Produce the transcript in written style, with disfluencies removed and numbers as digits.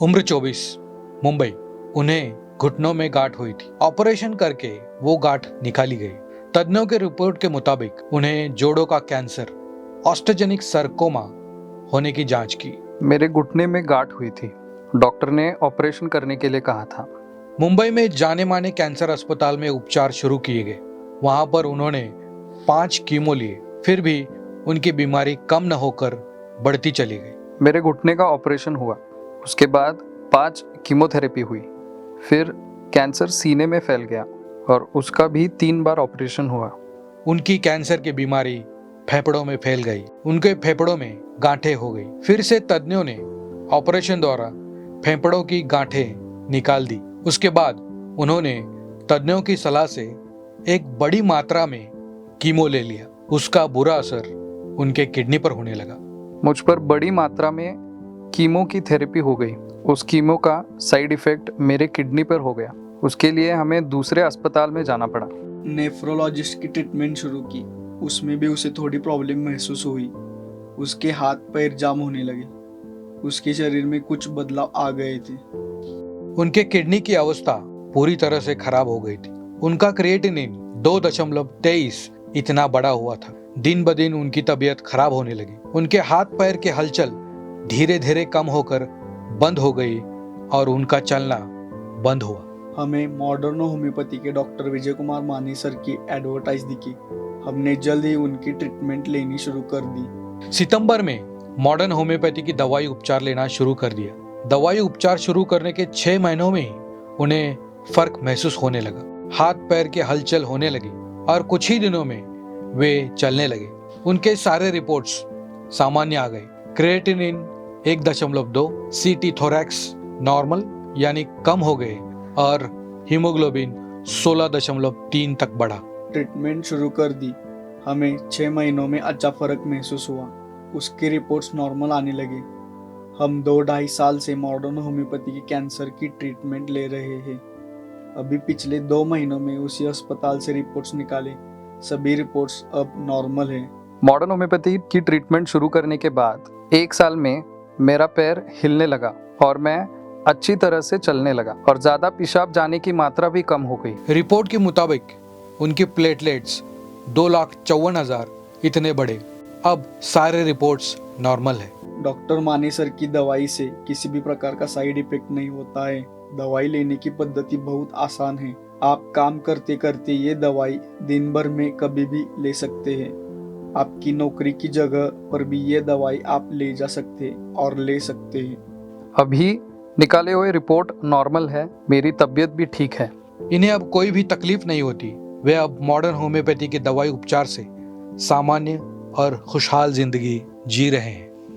उम्र 24, मुंबई। उन्हें घुटनों में गांठ हुई थी। ऑपरेशन करके वो गांठ निकाली गई। तज्ञों के रिपोर्ट के मुताबिक उन्हें जोड़ों का कैंसर, ऑस्टोजेनिक सरकोमा होने की जांच की। मेरे घुटने में गांठ हुई थी। डॉक्टर ने ऑपरेशन करने के लिए कहा था। मुंबई में जाने माने कैंसर अस्पताल में उपचार शुरू किए गए। वहां पर उन्होंने 5 कीमो लिए, फिर भी उनकी बीमारी कम न होकर बढ़ती चली गई। मेरे घुटने का ऑपरेशन हुआ। उसके बाद 5 कीमोथेरेपी हुई। फिर कैंसर सीने में फैल गया और उसका भी 3 बार ऑपरेशन हुआ। उनकी कैंसर की बीमारी फेफड़ों में फैल गई। उनके फेफड़ों में गांठें हो गई। फिर से तज्ञों ने ऑपरेशन द्वारा फेफड़ों की गांठें निकाल दी। उसके बाद उन्होंने तज्ञों की सलाह से एक बड़ी मात्रा में कीमो ले लिया। उसका बुरा असर उनके किडनी पर होने लगा। मुझ पर बड़ी मात्रा में कीमो की थेरेपी हो गई। उस कीमो का साइड इफेक्ट मेरे किडनी पर हो गया। उसके लिए हमें दूसरे अस्पताल में जाना पड़ा। नेफ्रोलॉजिस्ट की ट्रीटमेंट शुरू की। उसमें भी उसे थोड़ी प्रॉब्लम महसूस हुई। उसके हाथ पैर जाम होने लगे। उसके शरीर में कुछ बदलाव आ गए थे। उनके किडनी की अवस्था पूरी तरह से खराब हो गई थी। उनका क्रिएटिनिन 2.23 इतना बड़ा हुआ था। दिन ब दिन उनकी तबीयत खराब होने लगी। उनके हाथ पैर की हलचल धीरे धीरे कम होकर बंद हो गई और उनका चलना बंद हुआ। हमें मॉडर्न होम्योपैथी के डॉक्टर विजय कुमार मानी सर की एडवर्टाइज दिखी। हमने जल्द ही उनकी ट्रीटमेंट लेनी शुरू कर दी। सितंबर में मॉडर्न होम्योपैथी की दवाई उपचार लेना शुरू कर दिया। दवाई उपचार शुरू करने के 6 महीनों में ही उन्हें फर्क महसूस होने लगा। हाथ पैर की हलचल होने लगी और कुछ ही दिनों में वे चलने लगे। उनके सारे रिपोर्ट्स सामान्य आ गए। क्रिएटिनिन 1.2, सीटी थोरैक्स नॉर्मल यानी कम हो गए और हीमोग्लोबिन 16.3 तक बढ़ा। ट्रीटमेंट शुरू कर दी। हमें 6 महीनों में अच्छा फर्क महसूस हुआ। उसकी रिपोर्ट्स नॉर्मल आने लगे। हम 2-2.5 साल से मॉडर्न होम्योपैथी के कैंसर की ट्रीटमेंट ले रहे हैं। अभी पिछले 2 महीनों में उसी अस्पताल से रिपोर्ट्स निकाले। सभी रिपोर्ट्स अब नॉर्मल हैं। मॉडर्न होम्योपैथी की ट्रीटमेंट शुरू करने के बाद 1 साल में मेरा पैर हिलने लगा और मैं अच्छी तरह से चलने लगा और ज्यादा पेशाब जाने की मात्रा भी कम हो गई। रिपोर्ट के मुताबिक उनकी प्लेटलेट्स 2,54,000 इतने बड़े। अब सारे रिपोर्ट्स नॉर्मल है। डॉक्टर मानी सर की दवाई से किसी भी प्रकार का साइड इफेक्ट नहीं होता है। दवाई लेने की पद्धति बहुत आसान है। आप काम करते करते ये दवाई दिन भर में कभी भी ले सकते हैं। आपकी नौकरी की जगह पर भी ये दवाई आप ले जा सकते और ले सकते हैं। अभी निकाले हुए रिपोर्ट नॉर्मल है। मेरी तबीयत भी ठीक है। इन्हें अब कोई भी तकलीफ नहीं होती। वे अब मॉडर्न होम्योपैथी के दवाई उपचार से सामान्य और खुशहाल जिंदगी जी रहे हैं।